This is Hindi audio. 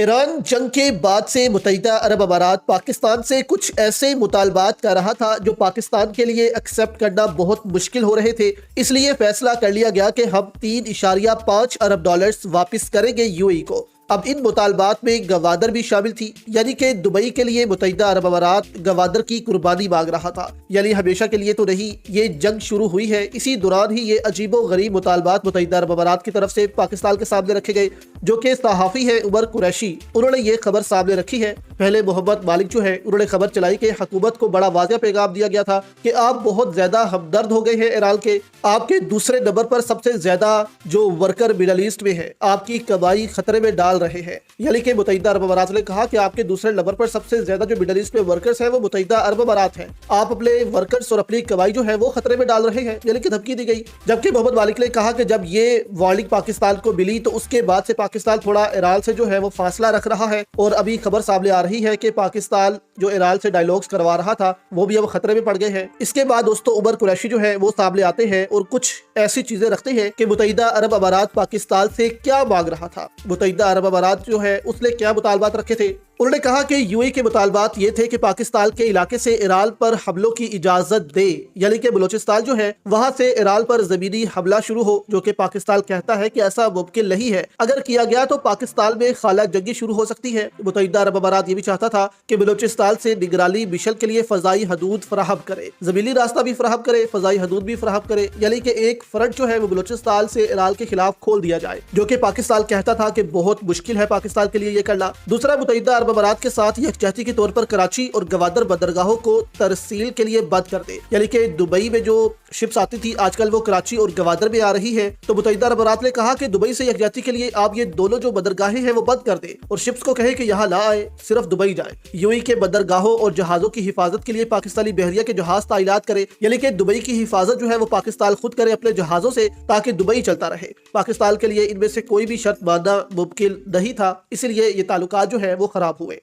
ईरान जंग के बाद से मुत्तहिदा अरब अमारात पाकिस्तान से कुछ ऐसे मुतालबात कर रहा था जो पाकिस्तान के लिए एक्सेप्ट करना बहुत मुश्किल हो रहे थे। इसलिए फैसला कर लिया गया कि हम 3.5 अरब डॉलर्स वापस करेंगे यूएई को। अब इन मुतालबात में गवादर भी शामिल थी, यानी कि दुबई के लिए मुत्तहिदा अरब अमारात गवादर की कुर्बानी मांग रहा था। यानी हमेशा के लिए तो नहीं, ये जंग शुरू हुई है, इसी दौरान ही ये अजीबो गरीब मुतालबात मुत्तहिदा अरब अमारात की तरफ से पाकिस्तान के सामने रखे गए। जो कि सहाफ़ी है उमर कुरैशी, उन्होंने ये खबर सामने रखी है। पहले मोहम्मद मालिक जो है उन्होंने खबर चलाई कि हुकूमत को बड़ा वाज़ेह पैगाम दिया गया था कि आप बहुत ज्यादा हमदर्द हो गए हैं ईरान के। आपके दूसरे नंबर पर सबसे ज्यादा जो वर्कर मिडल ईस्ट में है, आपकी कमाई खतरे में डाल रहे हैं। यानी कि मुत्तहिदा अरब अमारात ने कहा कि आपके दूसरे नंबर पर सबसे ज्यादा जो मिडल ईस्ट में वर्कर्स हैं वो मुत्तहिदा अरब अमारात हैं। आप अपने वर्कर्स और अपनी कमाई जो है वो खतरे में डाल रहे हैं, यानी कि धमकी दी गई। जबकि मोहम्मद मालिक ने कहा कि जब ये वार्निंग पाकिस्तान को मिली तो उसके बाद से पाकिस्तान थोड़ा ईरान से जो है वो फासला रख रहा है। और अभी खबर सामने आ रही है कि पाकिस्तान जो ईरान से डायलॉग्स करवा रहा था वो भी अब खतरे में पड़ गए हैं। इसके बाद दोस्तों उमर कुरैशी जो है वो सामने आते हैं और कुछ ऐसी चीजें रखते हैं कि मुत्तहिदा अरब अमारात पाकिस्तान से क्या मांग रहा था। मुत्तहिदा अरब अमारात जो है उसने क्या मुतालबात रखे थे। उन्होंने कहा कि यूएई के मुतालबात ये थे कि पाकिस्तान के इलाके से ईरान पर हमलों की इजाजत दे, यानी कि बलूचिस्तान जो है वहां से ईरान पर जमीनी हमला शुरू हो, जो कि पाकिस्तान कहता है कि ऐसा मुमकिन नहीं है। अगर किया गया तो पाकिस्तान में खाला जंगी शुरू हो सकती है। मुत्तहिदा अरब अमारात ये भी चाहता था कि बलूचिस्तान से निगरानी मिशन के लिए फजाई हदूद फराहम करे, जमीनी रास्ता भी फराहम करे, फजाई हदूद भी फराहम करे, यानी कि एक फ्रंट जो है वो बलूचिस्तान से ईरान के खिलाफ खोल दिया जाए, जो कि पाकिस्तान कहता था कि बहुत मुश्किल है पाकिस्तान के लिए ये करना। दूसरा, मुत्तहिदा अरब अमारात के साथ यकजहती के तौर पर कराची और गवादर बंदरगाहों को तरसील के लिए बंद कर दे, यानी कि दुबई में जो शिप्स आती थी आजकल वो कराची और गवादर में आ रही है। तो मुत्तहिदा अरब अमारात ने कहा कि दुबई से यकजहती के लिए आप ये दोनों जो बंदरगाहें हैं वो बंद कर दे और शिप्स को कहे कि यहाँ ना आए, सिर्फ दुबई जाए। यूएई के बंदरगाहों और जहाजों की हिफाजत के लिए पाकिस्तानी बहरिया के जहाज तैनात करे, यानी कि दुबई की हिफाजत जो है वो पाकिस्तान खुद करे अपने जहाजों से, ताकि दुबई चलता रहे। पाकिस्तान के लिए इनमें से कोई भी शर्त मानना मुमकिन नहीं था, इसलिए ये ताल्लुकात जो है वो खराब हुए।